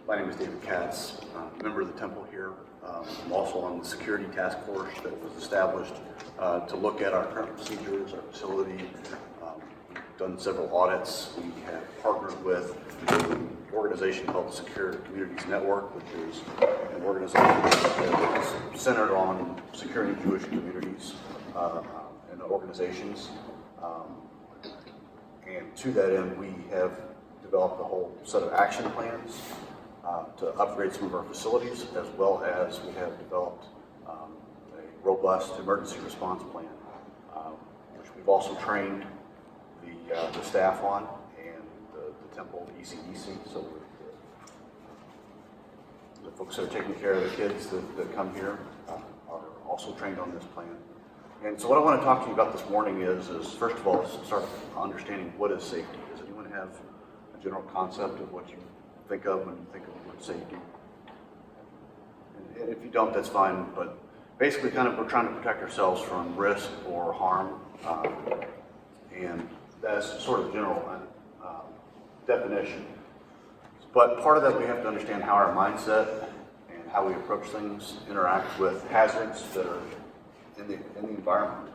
My name is David Katz. I'm a member of the Temple here. I'm also on the security task force that was established to look at our current procedures, our facility. We've done several audits. We have partnered with an organization called the Secure Communities Network, which is an organization that is centered on securing Jewish communities and organizations. And to that end, we have developed a whole set of action plans to upgrade some of our facilities, as well as we have developed a robust emergency response plan, which we've also trained the staff on, and the Temple ECDC, so the folks that are taking care of the kids that come here are also trained on this plan. And so what I want to talk to you about this morning is first of all, start understanding what is safety. Does anyone have a general concept of what you think of when you think of the word safety? And if you don't, that's fine, but basically we're trying to protect ourselves from risk or harm, and that's sort of general definition. But part of that, we have to understand how our mindset and how we approach things interact with hazards that are in the environment,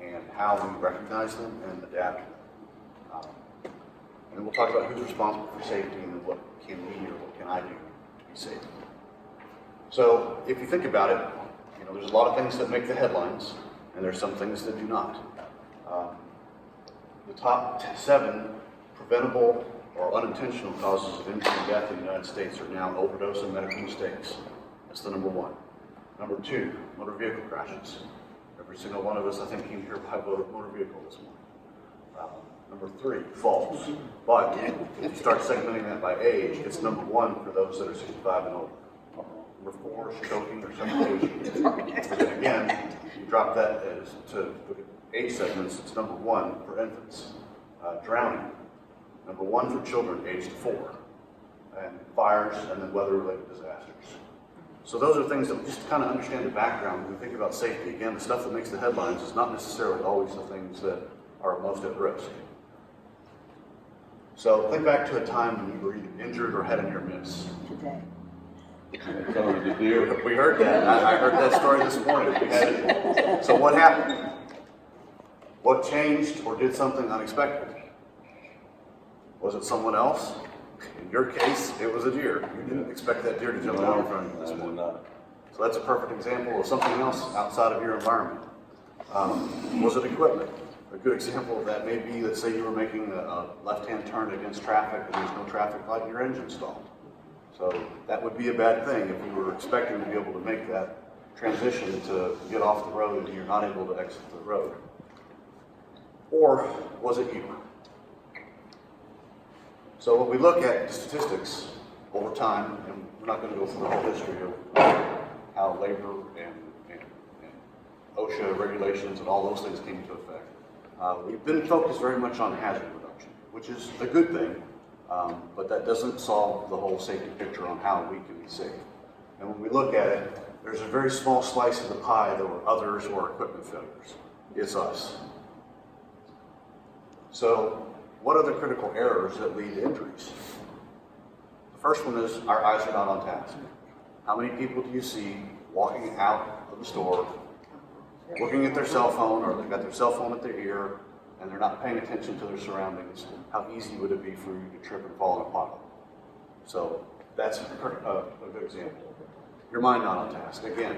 and how we recognize them and adapt. And we'll talk about who's responsible for safety and what can we or what can I do to be safe. So if you think about it, there's a lot of things that make the headlines, and there's some things that do not. The top 7 preventable or unintentional causes of injury and death in the United States are now overdose and medical mistakes. That's the number 1. Number 2, motor vehicle crashes. Every single one of us, I think, came here by motor vehicle this morning. Number 3, falls. But if you start segmenting that by age, it's number 1 for those that are 65 and older. Number 4, choking or suffocation. And then again, you drop that to look at age segments, it's number 1 for infants. Drowning, number 1 for children aged 4. And fires, and then weather-related disasters. So those are things that just to kind of understand the background when we think about safety. Again, the stuff that makes the headlines is not necessarily always the things that are most at risk. So think back to a time when you were either injured or had a near miss. Today. We heard that. I heard that story this morning. So what happened? What changed or did something unexpected? Was it someone else? In your case, it was a deer. You didn't expect that deer to jump out in front of you this morning. So that's a perfect example of something else outside of your environment. Was it equipment? A good example of that may be, let's say you were making a left-hand turn against traffic and there's no traffic light and your engine stalled. So that would be a bad thing if you were expecting to be able to make that transition to get off the road and you're not able to exit the road. Or was it you? So when we look at statistics over time, and we're not going to go through the whole history of how labor and OSHA regulations and all those things came into effect, we've been focused very much on hazard reduction, which is a good thing, but that doesn't solve the whole safety picture on how we can be safe. And when we look at it, there's a very small slice of the pie that were others or equipment failures. It's us. So what are the critical errors that lead to injuries? The first one is our eyes are not on task. How many people do you see walking out of the store, looking at their cell phone, or they've got their cell phone at their ear, and they're not paying attention to their surroundings? How easy would it be for you to trip and fall in a pothole? So that's a good example. Your mind not on task. Again,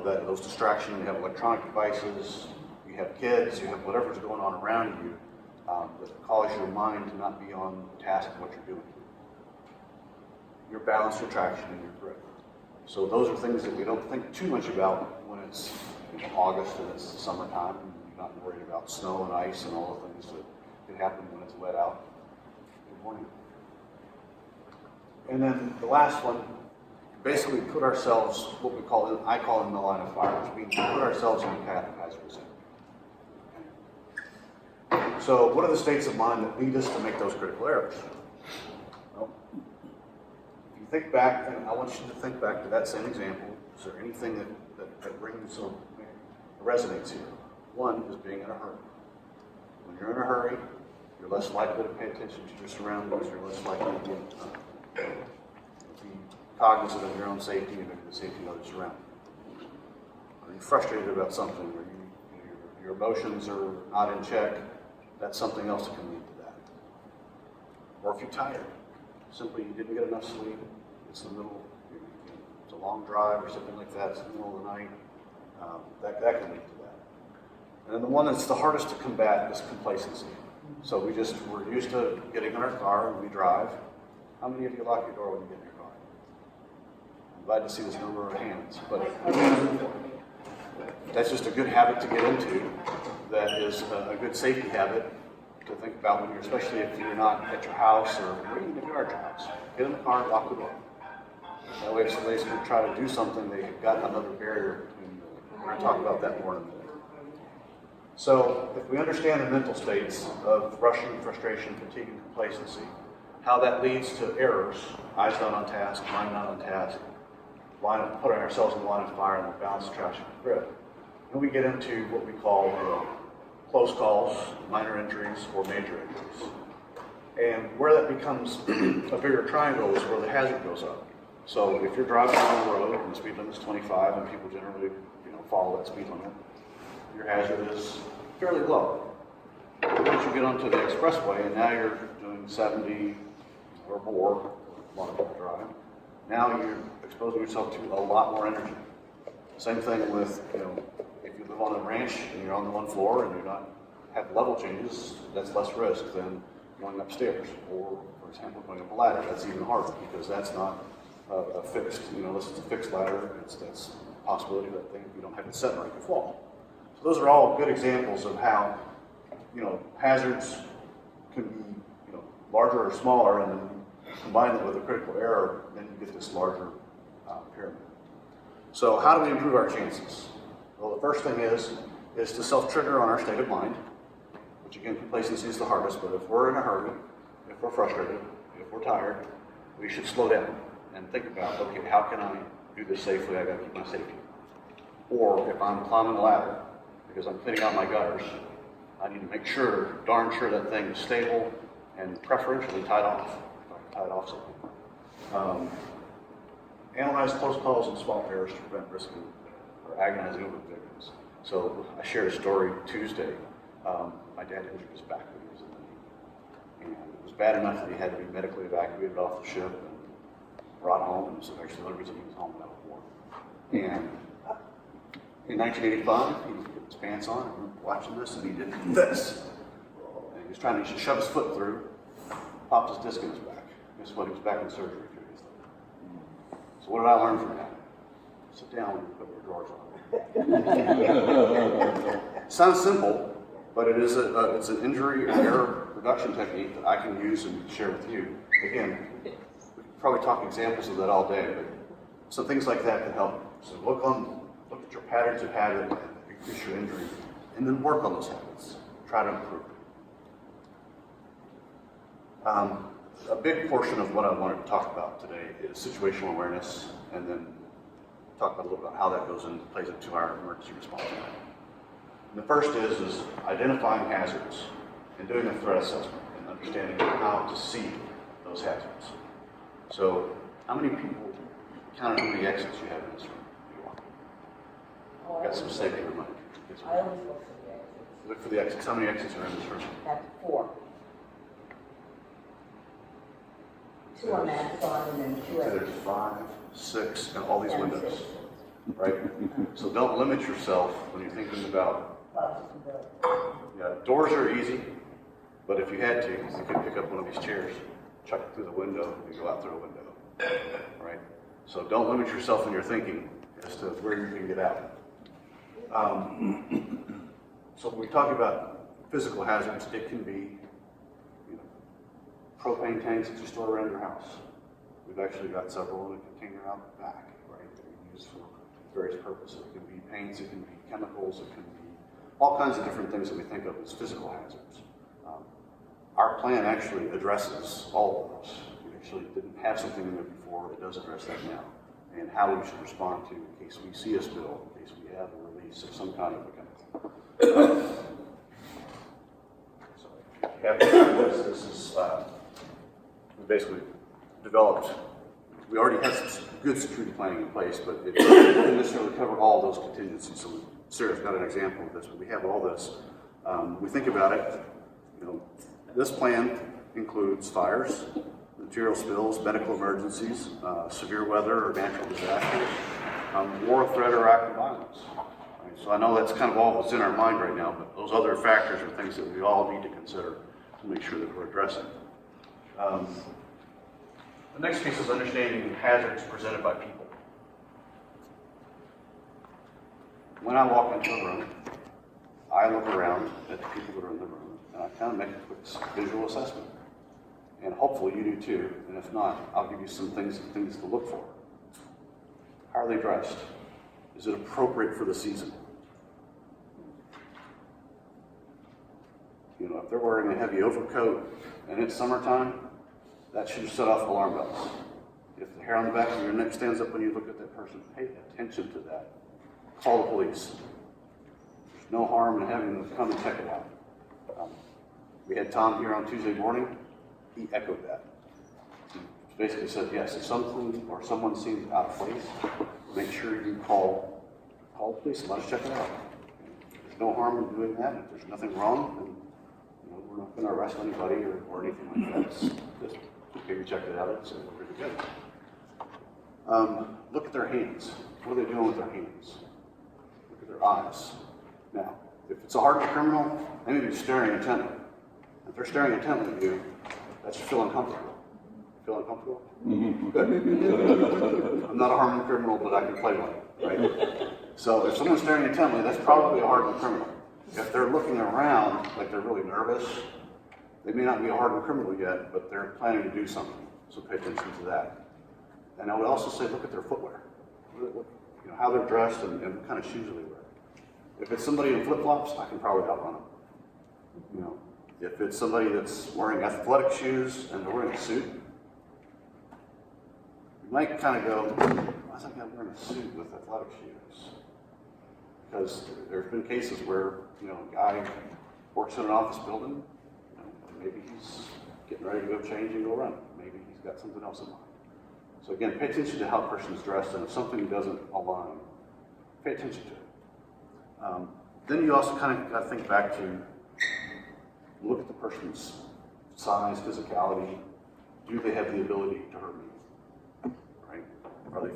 those distractions, you have electronic devices, you have kids, you have whatever's going on around you, that cause your mind to not be on task with what you're doing. Your balance, your traction, and your grip. So those are things that we don't think too much about when it's August and it's summertime, and you're not worried about snow and ice and all the things that can happen when it's wet out. Good morning. And then the last one, basically put ourselves, I call in the line of fire, which means put ourselves in the path of hazardous. So what are the states of mind that lead us to make those critical errors? Well, if you think back, and I want you to think back to that same example, is there anything that brings some resonates here? One is being in a hurry. When you're in a hurry, you're less likely to pay attention to your surroundings, you're less likely to get be cognizant of your own safety and the safety of others around you. Are you frustrated about something? Or your emotions are not in check? That's something else that can lead to that. Or if you're tired, simply you didn't get enough sleep, it's the middle, it's a long drive or something like that, it's the middle of the night, that can lead to that. And then the one that's the hardest to combat is complacency. So we're used to getting in our car and we drive. How many of you lock your door when you get in your car? I'm glad to see this number of hands, but that's just a good habit to get into. That is a good safety habit to think about when especially if you're not at your house or even if you are at your house. Get in the car and lock the door. That way if somebody's going to try to do something, they've got another barrier. And we're going to talk about that more in a minute. So if we understand the mental states of rushing, frustration, fatigue, and complacency, how that leads to errors, eyes not on task, mind not on task, putting ourselves in line of fire and the balance, trash, and grip. Then we get into what we call close calls, minor injuries, or major injuries. And where that becomes a bigger triangle is where the hazard goes up. So if you're driving down the road and the speed limit is 25 and people generally follow that speed limit, your hazard is fairly low. Once you get onto the expressway and now you're doing 70 or more, a lot of people drive, now you're exposing yourself to a lot more energy. Same thing with, if you live on a ranch and you're on the one floor and you're not have level changes, that's less risk than going upstairs. Or, for example, going up a ladder, that's even harder because that's not a fixed, unless it's a fixed ladder, that's a possibility that if you don't have it set right, you fall. So those are all good examples of how, hazards can be, larger or smaller, and then combine it with a critical error, then you get this larger pyramid. So how do we improve our chances? Well, the first thing is to self-trigger on our state of mind, which again, complacency is the hardest, but if we're in a hurry, if we're frustrated, if we're tired, we should slow down and think about, okay, how can I do this safely? I gotta keep my safety. Or if I'm climbing a ladder, because I'm cleaning out my gutters, I need to make sure, darn sure that thing is stable and preferentially tied off, if I can tie it off something. Analyze close calls and small errors to prevent risk or agonizing over victims. So I shared a story Tuesday. My dad injured his back when he was in the Navy. And it was bad enough that he had to be medically evacuated off the ship and brought home. And it was actually the only reason he was home without war. And in 1985, he put his pants on and we were watching this, and he did this. And he was trying to shove his foot through, popped his disc in his back. Guess what? He was back in surgery a few days later. So what did I learn from that? Sit down and put your drawers on. Sounds simple, but it's an injury and error reduction technique that I can use and share with you. Again, we could probably talk examples of that all day, but so things like that can help. So look at your patterns of habit and increase your injury, and then work on those habits. Try to improve. A big portion of what I wanted to talk about today is situational awareness, and then talk about a little bit how that plays into our emergency response plan. And the first is identifying hazards and doing a threat assessment and understanding how to see those hazards. So, how many people counted how many exits you have in this room? Got some safety reminders. I always look for the exits. Look for the exits. How many exits are in this room? At 4. 2 on that side and then 2 There's 5, 6, and all these windows, right? So don't limit yourself when you're thinking about. Yeah, doors are easy, but if you had to, you could pick up one of these chairs, chuck it through the window, and go out through a window, right? So don't limit yourself in your thinking as to where you can get out. So when we talk about physical hazards, it can be propane tanks that you store around your house. We've actually got several in a container out back, right, that we use for various purposes. It can be paints, it can be chemicals, it can be all kinds of different things that we think of as physical hazards. Our plan actually addresses all of those. We actually didn't have something in there before, it does address that now. And how we should respond to in case we see a spill, in case we have a release of some kind of a chemical. So if you have this is we basically developed we already have some good security planning in place, but it doesn't necessarily cover all those contingencies. So Sarah's got an example of this, but we have all this. We think about it, this plan includes fires, material spills, medical emergencies, severe weather or natural disasters, war, threat, or act of violence. Right? So I know that's kind of all that's in our mind right now, but those other factors are things that we all need to consider to make sure that we're addressing. The next piece is understanding hazards presented by people. When I walk into a room, I look around at the people that are in the room, and I kind of make a quick visual assessment. And hopefully you do too, and if not, I'll give you some things to look for. How are they dressed? Is it appropriate for the season? If they're wearing a heavy overcoat and it's summertime, that should set off alarm bells. If the hair on the back of your neck stands up when you look at that person, pay attention to that. Call the police. There's no harm in having them come and check it out. We had Tom here on Tuesday morning. He echoed that. He basically said, yes, if something or someone seems out of place, make sure you call the police and let us check it out. There's no harm in doing that. If there's nothing wrong, then we're not going to arrest anybody or anything like that. It's just, okay, we checked it out, it's pretty good. Look at their hands. What are they doing with their hands? Look at their eyes. Now, if it's a hardened criminal, they may be staring intently. If they're staring intently at you, that's just feel uncomfortable. Feel uncomfortable? Mm-hmm. Good. I'm not a hardened criminal, but I can play one, right? So if someone's staring intently, that's probably a hardened criminal. If they're looking around like they're really nervous, they may not be a hardened criminal yet, but they're planning to do something. So pay attention to that. And I would also say look at their footwear. How they're dressed and what kind of shoes do they wear. If it's somebody in flip-flops, I can probably outrun them. If it's somebody that's wearing athletic shoes and they're wearing a suit, you might kind of go, why is that guy wearing a suit with athletic shoes? Because there's been cases where, a guy works in an office building, maybe he's getting ready to go change and go run. Maybe he's got something else in mind. So again, pay attention to how a person's dressed, and if something doesn't align, pay attention to it. Then you also kind of got to think back to look at the person's size, physicality. Do they have the ability to hurt me? Right? Are they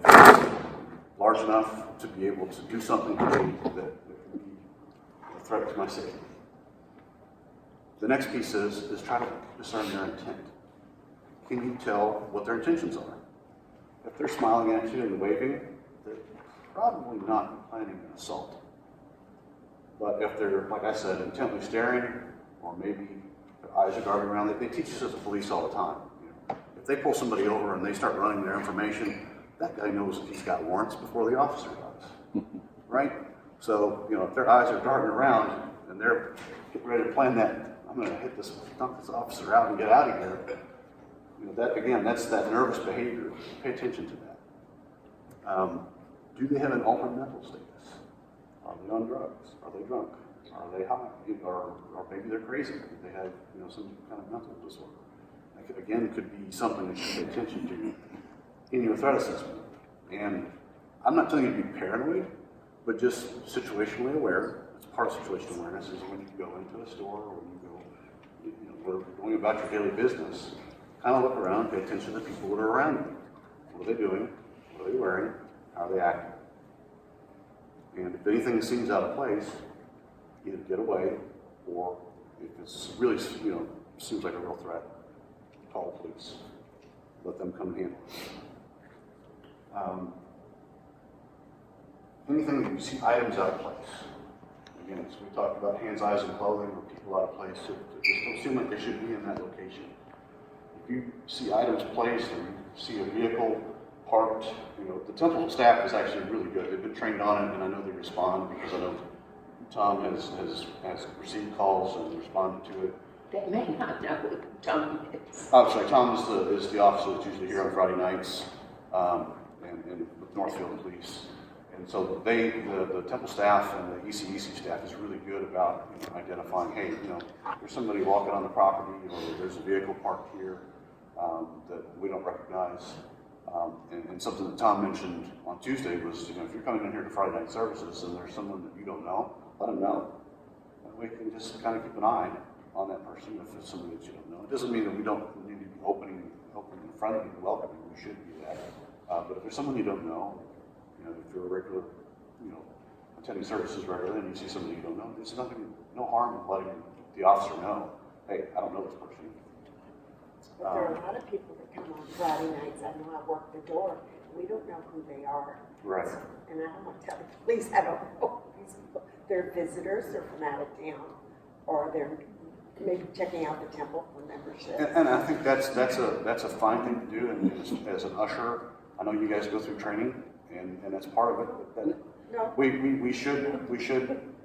large enough to be able to do something to me that can be a threat to my safety? The next piece is try to discern their intent. Can you tell what their intentions are? If they're smiling at you and waving, they're probably not planning an assault. But if they're, like I said, intently staring, or maybe their eyes are darting around, they teach us as a police all the time. If they pull somebody over and they start running their information, that guy knows if he's got warrants before the officer does, right? So, if their eyes are darting around and they're getting ready to plan that, I'm going to knock this officer out and get out of here. That again, that's that nervous behavior. Pay attention to that. Do they have an altered mental status? Are they on drugs? Are they drunk? Are they high? Or maybe they're crazy. They have some kind of mental disorder. That again could be something that you pay attention to in your threat assessment. And I'm not telling you to be paranoid, but just situationally aware. It's part of situational awareness is when you go into a store or when you go, we're going about your daily business. Kind of look around, pay attention to the people that are around you. What are they doing? What are they wearing? How are they acting? And if anything seems out of place, either get away, or if it's really, seems like a real threat, call the police. Let them come and handle it. Anything that you see items out of place. Again, as we talked about hands, eyes, and clothing, or people out of place, it just don't seem like they should be in that location. If you see items placed and you see a vehicle parked, the temple staff is actually really good. They've been trained on it, and I know they respond because I know Tom has received calls and responded to it. They may not know who Tom is. Oh, sorry, Tom is the officer that's usually here on Friday nights, and with Northfield Police. And so the temple staff and the ECEC staff is really good about identifying, hey, there's somebody walking on the property, or there's a vehicle parked here that we don't recognize. And something that Tom mentioned on Tuesday was, if you're coming in here to Friday night services and there's someone that you don't know, let them know. And we can just kind of keep an eye on that person if it's somebody that you don't know. It doesn't mean that we don't need to be opening in front of you and welcoming. We should do that. But if there's someone you don't know, if you're a regular, attending services regularly and you see somebody you don't know, there's no harm in letting the officer know, hey, I don't know this person. But there are a lot of people that come on Friday nights. I know I work the door. We don't know who they are. Right. And I don't want to tell the police I don't know these people. They're visitors. They're from out of town, or they're maybe checking out the temple for membership. And I think that's a fine thing to do. And as an usher, I know you guys go through training, and that's part of it. But No. We should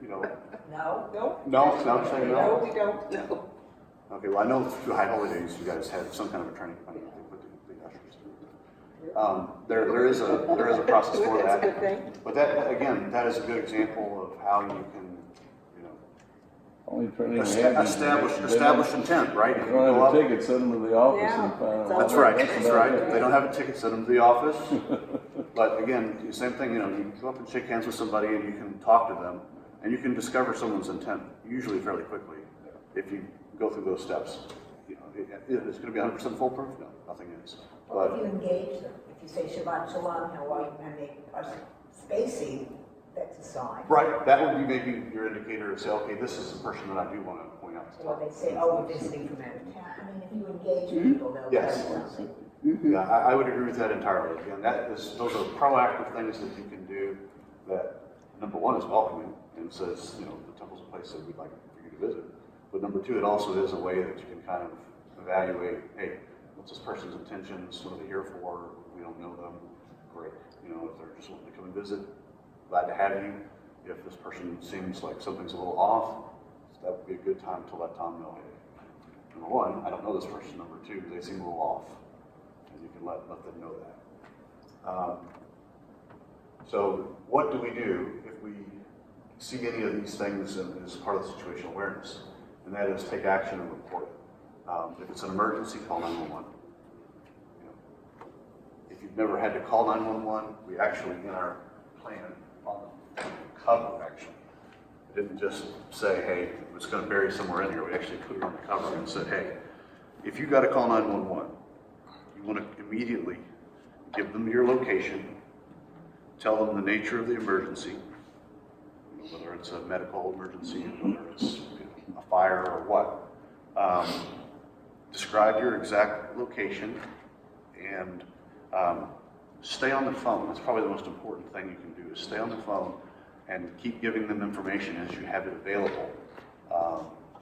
No. No, saying no. No, we don't. No. Okay, well, I know through high holidays, you guys had some kind of a training plan that they put the ushers through. There is a process for that. That's a good thing. But that is a good example of how you can, Only training we have is- establish intent, right? If you don't have a ticket, send them to the office Yeah, and find out. That's all right, That's that's about right. it. If they don't have a ticket, send them to the office. But again, the same thing, you go up and shake hands with somebody and you can talk to them, and you can discover someone's intent usually fairly quickly if you go through those steps. It's going to be 100% foolproof? No, nothing is. Well, if But you engage them, if you say Shabbat Shalom, how are you, and they are spacey, that's a sign. right, that would be maybe your indicator to say, okay, this is the person that I do want to point out. Or they say, oh, we're visiting from out of town. I mean, if you engage people, they'll Yes. tell you something. Yeah, I would agree with that entirely. Again, those are proactive things that you can do that, number one, is welcoming and says, the temple's a place that we'd like for you to visit. But number two, it also is a way that you can kind of evaluate, hey, what's this person's intentions? What are they here for? We don't know them. Great. If they're just wanting to come and visit, glad to have you. If this person seems like something's a little off, that would be a good time to let Tom know, hey, number one, I don't know this person. Number two, they seem a little off. And you can let them know that. So what do we do if we see any of these things as part of the situational awareness? And that is take action and report it. If it's an emergency, call 911. If you've never had to call 911, we actually, in our plan, on the cover actually, it didn't just say, hey, it's going to bury somewhere in here. We actually put it on the cover and said, hey, if you got to call 911, you want to immediately give them your location, tell them the nature of the emergency, whether it's a medical emergency, whether it's a fire or what. Describe your exact location and stay on the phone. That's probably the most important thing you can do is stay on the phone and keep giving them information as you have it available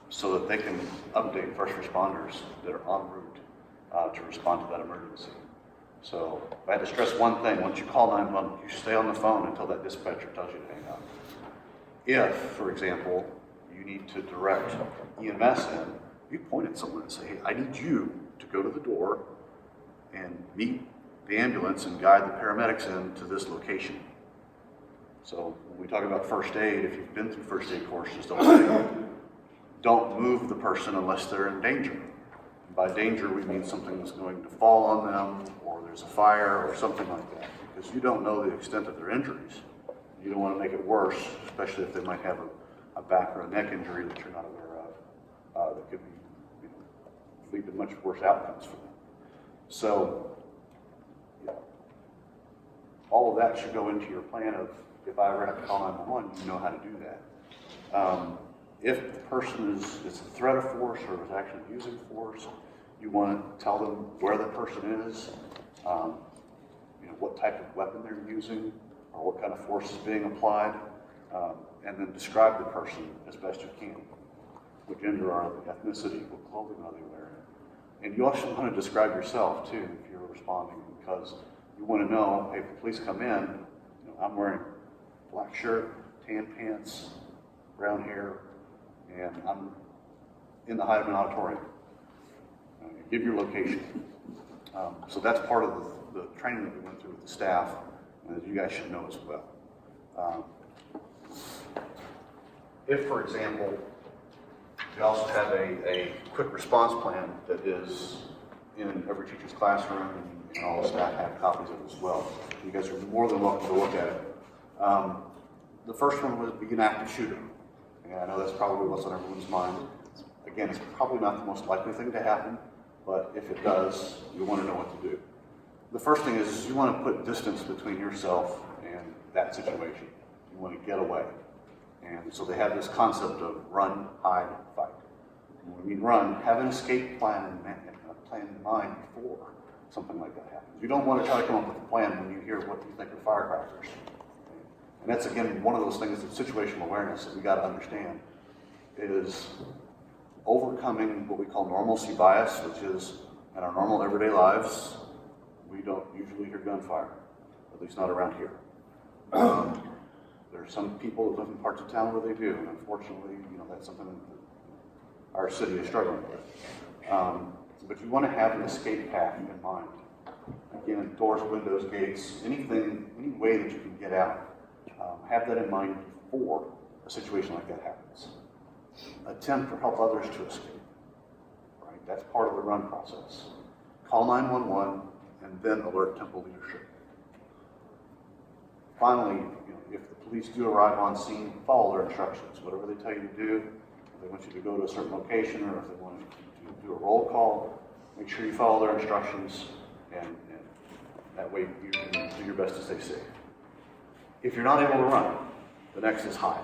so that they can update first responders that are en route to respond to that emergency. So if I had to stress one thing, once you call 911, you stay on the phone until that dispatcher tells you to hang up. If, for example, you need to direct EMS in, you point at someone and say, hey, I need you to go to the door and meet the ambulance and guide the paramedics in to this location. So when we talk about first aid, if you've been through first aid courses, don't move the person unless they're in danger. And by danger, we mean something that's going to fall on them, or there's a fire, or something like that, because you don't know the extent of their injuries. You don't want to make it worse, especially if they might have a back or a neck injury that you're not aware of, that could be, lead to much worse outcomes for them. So, all of that should go into your plan of, if I ever have to call 911, you know how to do that. If the person is a threat of force or is actually using force, you want to tell them where the person is, what type of weapon they're using, or what kind of force is being applied, and then describe the person as best you can. What gender are they, ethnicity, what clothing are they wearing? And you also want to describe yourself too if you're responding, because you want to know, hey, if the police come in, I'm wearing black shirt, tan pants, brown hair, and I'm in the Heidemann Auditorium. Give your location. So that's part of the training that we went through with the staff, and that you guys should know as well. If, for example, we also have a quick response plan that is in every teacher's classroom, and all the staff have copies of it as well. You guys are more than welcome to look at it. The first one would be an active shooter. And I know that's probably what's on everyone's mind. Again, it's probably not the most likely thing to happen, but if it does, you want to know what to do. The first thing is you want to put distance between yourself and that situation. You want to get away. And so they have this concept of run, hide, fight. And when we mean run, have an escape plan in mind before something like that happens. You don't want to try to come up with a plan when you hear what you think are firecrackers. And that's, again, one of those things that situational awareness that we got to understand is overcoming what we call normalcy bias, which is in our normal everyday lives, we don't usually hear gunfire, at least not around here. There are some people that live in parts of town where they do, and unfortunately, that's something that our city is struggling with. But you want to have an escape path in mind. Again, doors, windows, gates, anything, any way that you can get out. Have that in mind before a situation like that happens. Attempt to help others to escape. Right? That's part of the run process. Call 911 and then alert temple leadership. Finally, if the police do arrive on scene, follow their instructions. Whatever they tell you to do, if they want you to go to a certain location or if they want you to do a roll call, make sure you follow their instructions, and that way you can do your best to stay safe. If you're not able to run, the next is hide.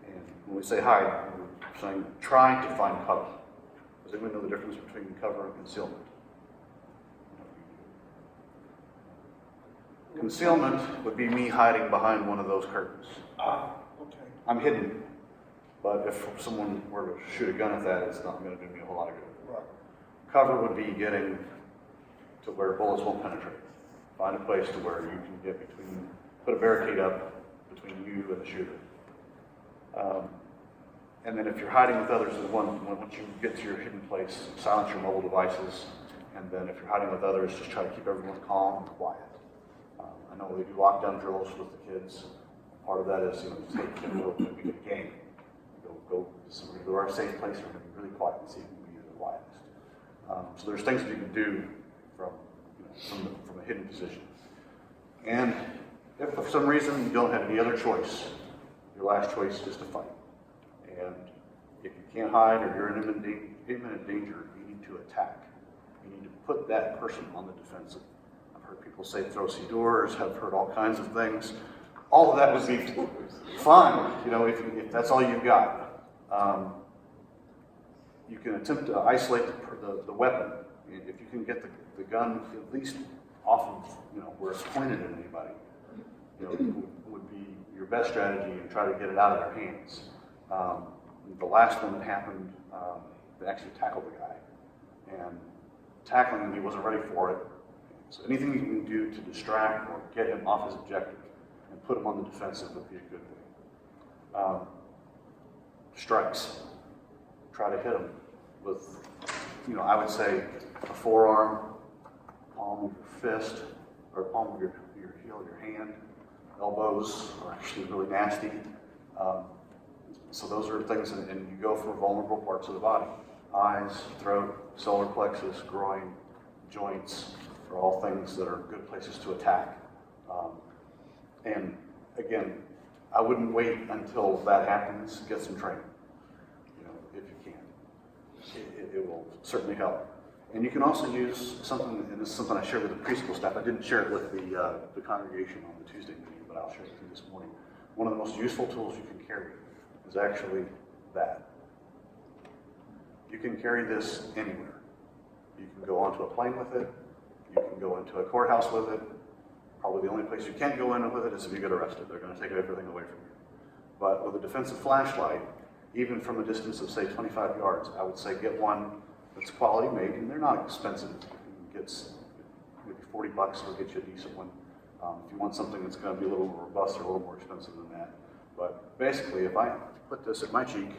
And when we say hide, we're saying try to find cover. Does anyone know the difference between cover and concealment? Concealment would be me hiding behind one of those curtains. Okay. I'm hidden, but if someone were to shoot a gun at that, it's not going to do me a whole lot of good. Right. Cover would be getting to where bullets won't penetrate. Find a place to where you can get between, put a barricade up between you and the shooter. And then if you're hiding with others, once you get to your hidden place, silence your mobile devices. And then if you're hiding with others, just try to keep everyone calm and quiet. I know they do lockdown drills with the kids. Part of that is, just hey, we're going to be a game. Go to our safe place. We're going to be really quiet and see who can be the quietest. So there's things that you can do from a hidden position. And if for some reason you don't have any other choice, your last choice is to fight. And if you can't hide or you're in imminent danger, you need to attack. You need to put that person on the defensive. I've heard people say throw sea doors, I've heard all kinds of things. All of that would be fine, if that's all you've got. You can attempt to isolate the weapon. If you can get the gun at least off of where it's pointed at anybody, would be your best strategy, and try to get it out of their hands. The last one that happened, they actually tackled the guy, and tackling him, he wasn't ready for it. So anything you can do to distract or get him off his objective and put him on the defensive would be a good thing. Strikes. Try to hit him with, I would say a forearm, palm of your fist, or palm of your heel, your hand. Elbows are actually really nasty. So those are things, and you go for vulnerable parts of the body. Eyes, throat, solar plexus, groin, joints are all things that are good places to attack. And again, I wouldn't wait until that happens. Get some training, if you can. It will certainly help. And you can also use something, and this is something I shared with the preschool staff. I didn't share it with the congregation on the Tuesday meeting, but I'll share it with you this morning. One of the most useful tools you can carry is actually that. You can carry this anywhere. You can go onto a plane with it. You can go into a courthouse with it. Probably the only place you can't go in with it is if you get arrested. They're going to take everything away from you. But with a defensive flashlight, even from a distance of, say, 25 yards, I would say get one that's quality made, and they're not expensive. You can get maybe $40 will get you a decent one. If you want something that's going to be a little more robust or a little more expensive than that. But basically, if I put this at my cheek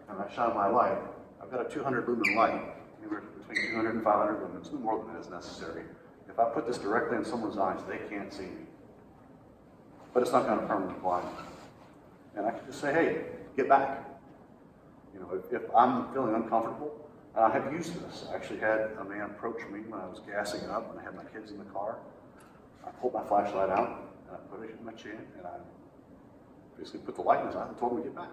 and I shine my light, I've got a 200 lumen light, anywhere between 200 and 500 lumens, no more than that is necessary. If I put this directly in someone's eyes, they can't see me. But it's not going to permanently blind me. And I can just say, hey, get back. If I'm feeling uncomfortable, And I have used this. I actually had a man approach me when I was gassing up and I had my kids in the car. I pulled my flashlight out and I put it in my chin and I basically put the light in his eye and told him to get back.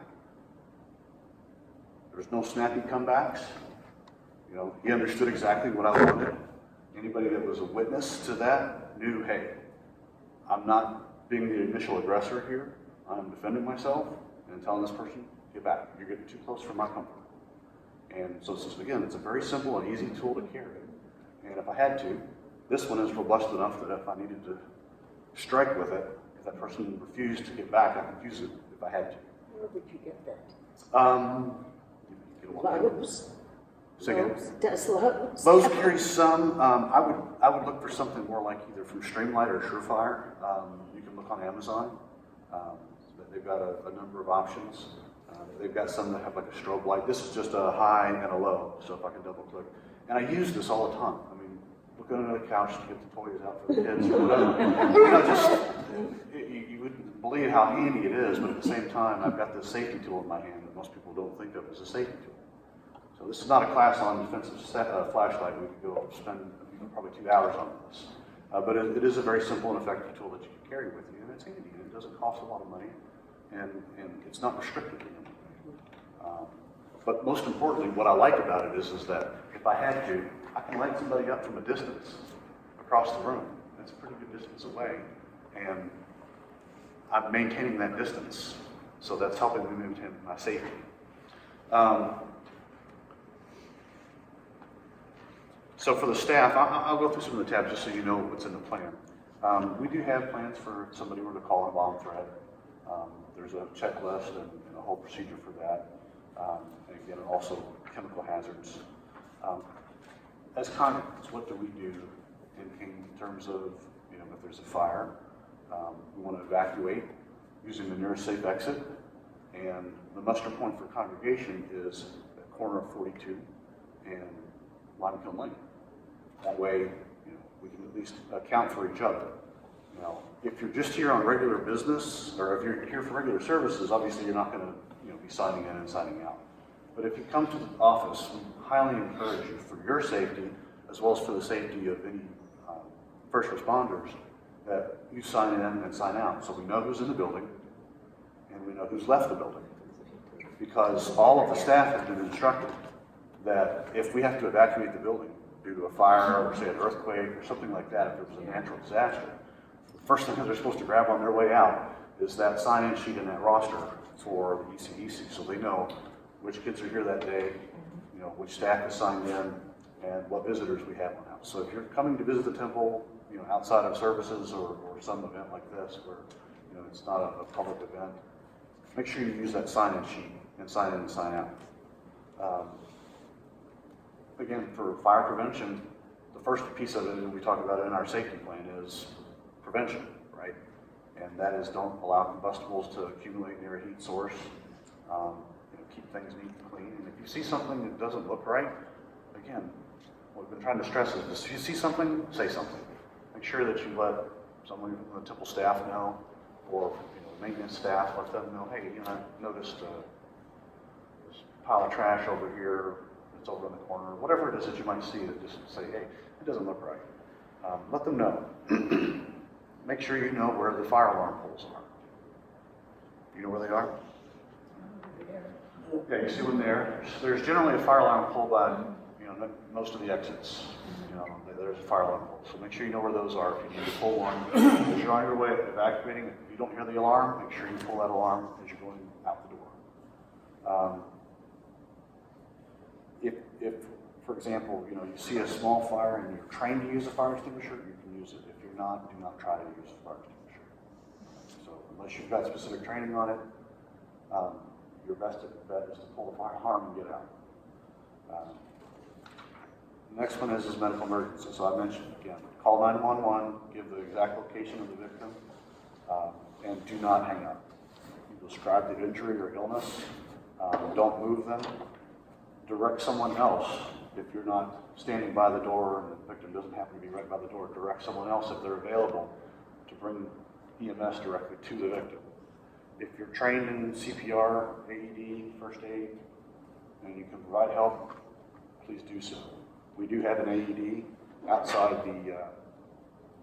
There's no snappy comebacks. You know, he understood exactly what I wanted. Anybody that was a witness to that knew, hey, I'm not being the initial aggressor here. I'm defending myself and telling this person, get back. You're getting too close for my comfort. And so this is, again, it's a very simple and easy tool to carry. And if I had to, this one is robust enough that if I needed to strike with it, if that person refused to get back, I could use it if I had to. Where would you get that? Get a one. Lowe's? Say again? Does Lowe's? Lowe's carries some. I would look for something more like either from Streamlight or Surefire. You can look on Amazon. They've got a number of options. They've got some that have like a strobe light. This is just a high and a low, so if I can double click. And I use this all the time. I mean, looking under the couch to get the toys out for the kids or whatever. You know, you wouldn't believe how handy it is, but at the same time, I've got this safety tool in my hand that most people don't think of as a safety tool. So this is not a class on defensive flashlight. We could go spend probably 2 hours on this. But it is a very simple and effective tool that you can carry with you, and it's handy. It doesn't cost a lot of money, and it's not restricted in any way. But most importantly, what I like about it is that if I had to, I can light somebody up from a distance across the room. That's a pretty good distance away, and I'm maintaining that distance, so that's helping me maintain my safety. So for the staff, I'll go through some of the tabs just so you know what's in the plan. We do have plans for if somebody were to call a bomb threat. There's a checklist and a whole procedure for that. And again, also chemical hazards. As congregants, what do we do in terms of, you know, if there's a fire, we want to evacuate using the nearest safe exit. And the muster point for congregation is the corner of 42 and Limekiln Lane. That way, you know, we can at least account for each other. You know, if you're just here on regular business, or if you're here for regular services, obviously you're not going to, you know, be signing in and signing out. But if you come to the office, we highly encourage you for your safety, as well as for the safety of any first responders, that you sign in and sign out, so we know who's in the building and we know who's left the building. Because all of the staff have been instructed that if we have to evacuate the building due to a fire or say an earthquake or something like that, if there was a natural disaster, the first thing that they're supposed to grab on their way out is that sign-in sheet and that roster for the ECEC, so they know which kids are here that day, you know, which staff is signed in, and what visitors we have on house. So if you're coming to visit the temple, you know, outside of services or some event like this where, you know, it's not a public event, make sure you use that sign-in sheet and sign in and sign out. Again, for fire prevention, the first piece of it, and we talk about it in our safety plan, is prevention, right? And that is don't allow combustibles to accumulate near a heat source. You know, keep things neat and clean. And if you see something that doesn't look right, again, what we've been trying to stress is if you see something, say something. Make sure that you let someone from the temple staff know, or, you know, maintenance staff, let them know, hey, you know, I noticed this pile of trash over here. It's over in the corner, whatever it is that you might see, that just say, hey, it doesn't look right. Let them know. Make sure you know where the fire alarm poles are. You know where they are? Yeah, you see one there. There's generally a fire alarm pole by, you know, most of the exits. You know, there's a fire alarm pole. So make sure you know where those are if you need to pull one. As you're on your way evacuating, if you don't hear the alarm, make sure you pull that alarm as you're going out the door. If, for example, you know, you see a small fire and you're trained to use a fire extinguisher, you can use it. If you're not, do not try to use a fire extinguisher. So unless you've got specific training on it, your best bet is to pull the fire alarm and get out. The next one is medical emergency. So I mentioned, again, call 911, give the exact location of the victim, and do not hang up. You describe the injury or illness, don't move them. Direct someone else if you're not standing by the door and the victim doesn't happen to be right by the door. Direct someone else if they're available to bring EMS directly to the victim. If you're trained in CPR, AED, first aid, and you can provide help, please do so. We do have an AED outside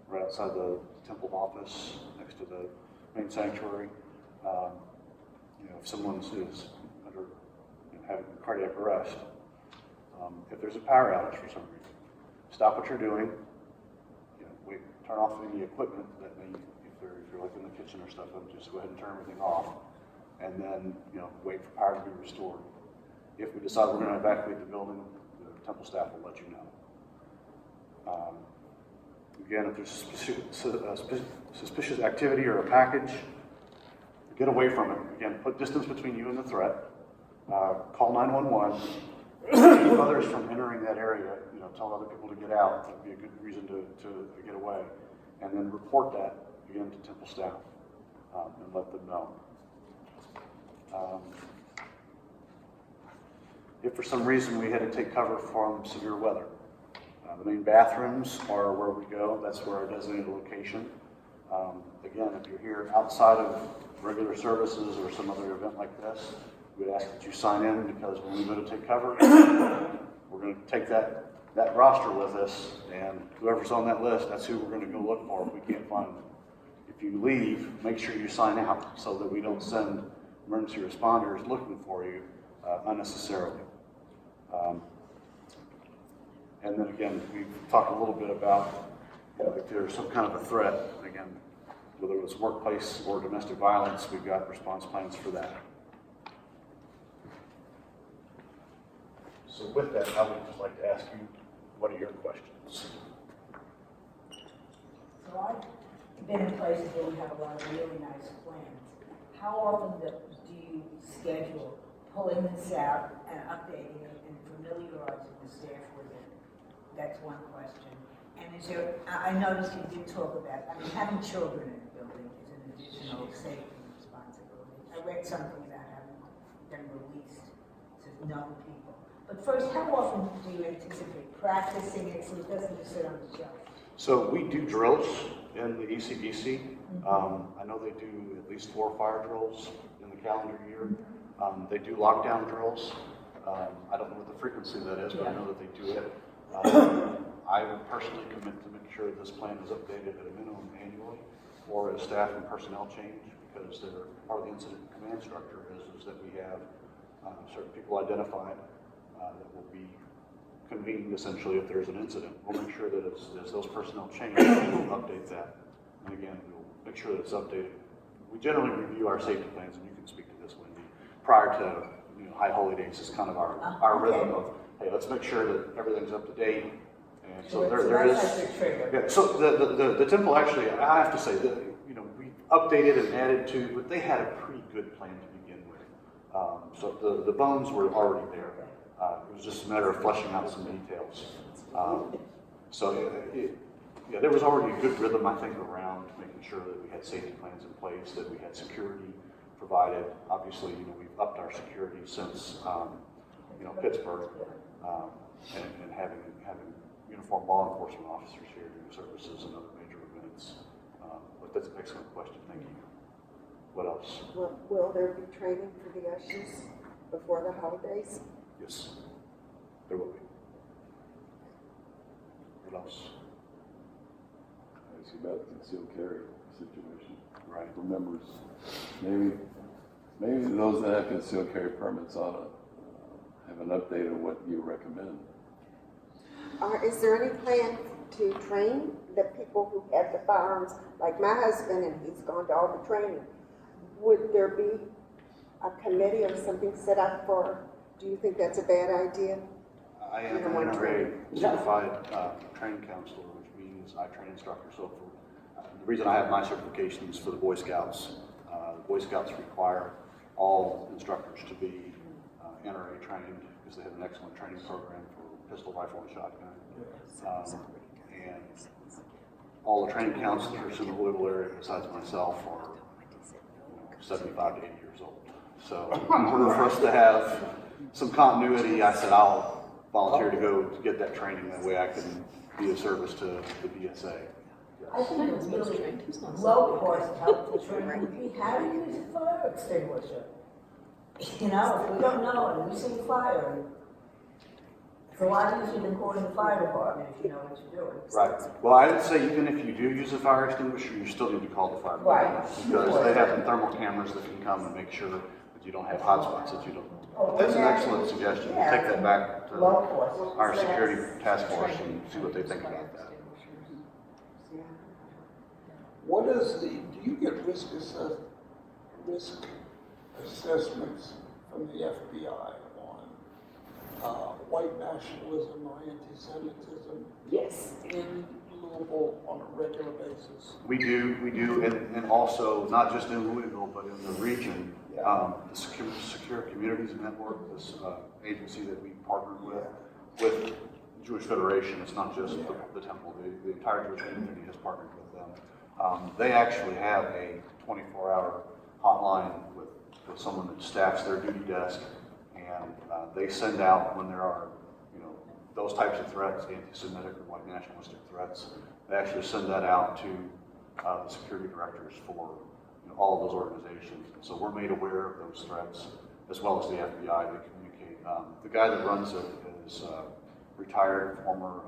right outside the temple office, next to the main sanctuary. If someone is under having cardiac arrest, if there's a power outage for some reason, stop what you're doing. Wait, turn off any equipment that may, if you're like in the kitchen or stuff, just go ahead and turn everything off, and then wait for power to be restored. If we decide we're going to evacuate the building, the temple staff will let you know. Again, if there's suspicious activity or a package, get away from it. Again, put distance between you and the threat. Call 911. Keep others from entering that area. Tell other people to get out. That would be a good reason to get away. And then report that again to temple staff and let them know. If for some reason we had to take cover from severe weather, the main bathrooms are where we go. That's where our designated location. Again, if you're here outside of regular services or some other event like this, we'd ask that you sign in, because when we go to take cover, we're going to take that roster with us, and whoever's on that list, that's who we're going to go look for if we can't find them. If you leave, make sure you sign out so that we don't send emergency responders looking for you unnecessarily. And then again, we've talked a little bit about if there's some kind of a threat, again, whether it was workplace or domestic violence, we've got response plans for that. So with that, I would just like to ask you, what are your questions? So I've been in places where we have a lot of really nice plans. How often do you schedule pulling this out and updating it and familiarizing the staff with it? That's one question. And I noticed you did talk about, having children in the building is an additional safety responsibility. I read something about having them released to known people. But first, how often do you anticipate practicing it so it doesn't just sit on the shelf? So we do drills in the ECBC. I know they do at least 4 fire drills in the calendar year. They do lockdown drills. I don't know what the frequency that is, but I know that they do it. I would personally commit to make sure this plan is updated at a minimum annually, or a staff and personnel change, because part of the incident command structure is that we have certain people identified that will be convened essentially if there's an incident. We'll make sure that as those personnel change, we'll update that. And again, we'll make sure that it's updated. We generally review our safety plans, and you can speak to this, Wendy, prior to high holy days is kind of our rhythm of, hey, let's make sure that everything's up to date. And so there is. Yeah, so the temple actually, I have to say that we updated and added to, but they had a pretty good plan to begin with. So the bones were already there. It was just a matter of fleshing out some details. There was already a good rhythm, I think, around making sure that we had safety plans in place, that we had security provided. Obviously, we've upped our security since Pittsburgh, and having uniformed law enforcement officers here doing services and other major events. But that's an excellent question. Thank you. What else? Will there be training for the ushers before the holidays? Yes, there will be. What else? I see about the concealed carry situation. Right. For members, maybe those that have concealed carry permits ought to have an update of what you recommend. Is there any plan to train the people who have the firearms, like my husband, and he's gone to all the training? Would there be a committee or something set up for? Do you think that's a bad idea? I am an NRA certified training counselor, which means I train instructors. So the reason I have my certification is for the Boy Scouts. The Boy Scouts require all instructors to be NRA trained, because they have an excellent training program for pistol, rifle, and shotgun. And all the training counselors in the Louisville area, besides myself, are 75 to 80 years old. So in order for us to have some continuity, I said I'll volunteer to go to get that training. That way I can be of service to the BSA. I think a really low-cost helpful training would be how to use a fire extinguisher. If we don't know and we see a fire, It's a lot easier than calling the fire department if you know what you're doing. Right. Well, I would say even if you do use a fire extinguisher, you still need to call the fire department. Right. Because they have thermal cameras that can come and make sure that you don't have hot spots that you don't. Oh, That's an yeah. excellent suggestion. We'll Yeah. take that back to Law enforcement. our security task force and see what they think about that. What is do you get risk assessments from the FBI on white nationalism or anti-Semitism Yes. in Louisville on a regular basis? We do, and also not just in Louisville, but in the region. The Secure Communities Network, this agency that we partnered with the Jewish Federation. It's not just the temple; the entire Jewish community has partnered with them. They actually have a 24-hour hotline with someone that staffs their duty desk, and they send out when there are, those types of threats, anti-Semitic or white nationalistic threats. They actually send that out to the security directors for all of those organizations. And so we're made aware of those threats, as well as the FBI. They communicate. The guy that runs it is retired former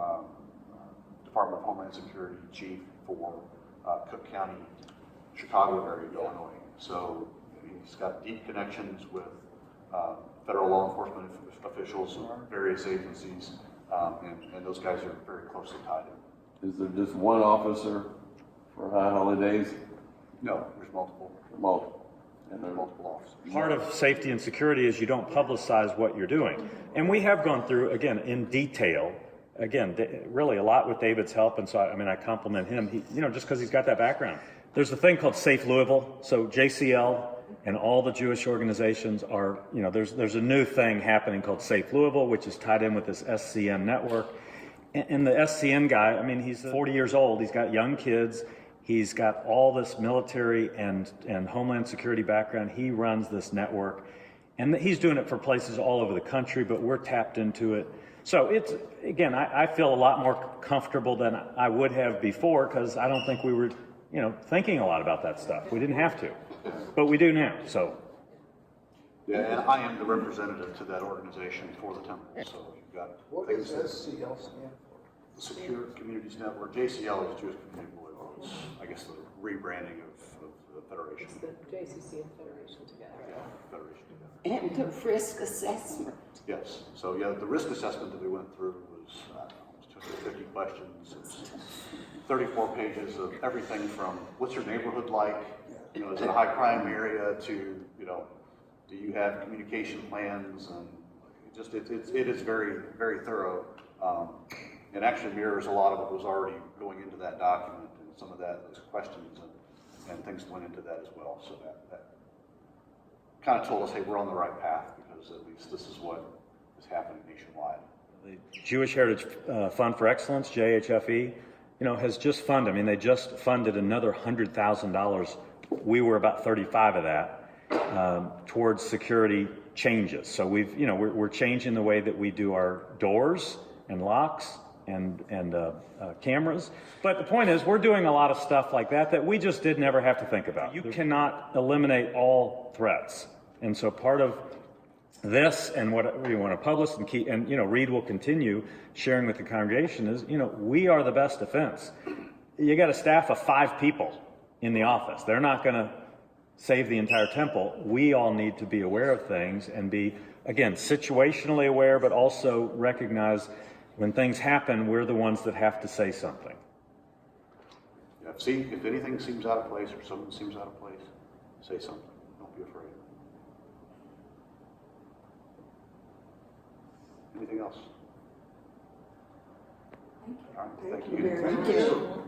Department of Homeland Security chief for Cook County, Chicago area, Illinois. So he's got deep connections with federal law enforcement officials, various agencies, and those guys are very closely tied in. Is there just one officer for high holidays? No, there's multiple. Multiple. And there are multiple officers. Part of safety and security is you don't publicize what you're doing. And we have gone through, again, in detail, really a lot with David's help. And so, I compliment him, just because he's got that background. There's a thing called Safe Louisville. So JCL and all the Jewish organizations are, there's a new thing happening called Safe Louisville, which is tied in with this SCN network. And the SCN guy, he's 40 years old. He's got young kids. He's got all this military and homeland security background. He runs this network, and he's doing it for places all over the country, but we're tapped into it. So it's, again, I feel a lot more comfortable than I would have before, because I don't think we were, thinking a lot about that stuff. We didn't have to, but we do now, so. Yeah, and I am the representative to that organization for the temple. So you've got What things does that SCL stand for? the Secure Communities Network. JCL is Jewish Community Louisville. It's, I guess, the rebranding of the Federation. It's the JCC and Federation together. Federation. And the risk assessment. Yes. So yeah, the risk assessment that we went through was almost 250 questions. It's 34 pages of everything from what's your neighborhood like? Is it a high crime area? To do you have communication plans? And it is very, very thorough. And actually mirrors a lot of what was already going into that document, and some of those questions and things went into that as well. So that kind of told us, hey, we're on the right path, because at least this is what is happening nationwide. The Jewish Heritage Fund for Excellence, JHFE, has just funded. They just funded another $100,000. We were about 35 of that towards security changes. So we're changing the way that we do our doors and locks and cameras. But the point is, we're doing a lot of stuff like that we just did never have to think about. You cannot eliminate all threats. And so part of this and what we want to publish and keep, and Reed will continue sharing with the congregation is, we are the best defense. You got a staff of 5 people in the office. They're not going to save the entire temple. We all need to be aware of things and be, again, situationally aware, but also recognize when things happen, we're the ones that have to say something. Yeah, if anything seems out of place or someone seems out of place, say something. Don't be afraid. Anything else? Thank you. All right, thank Thank you you. very much.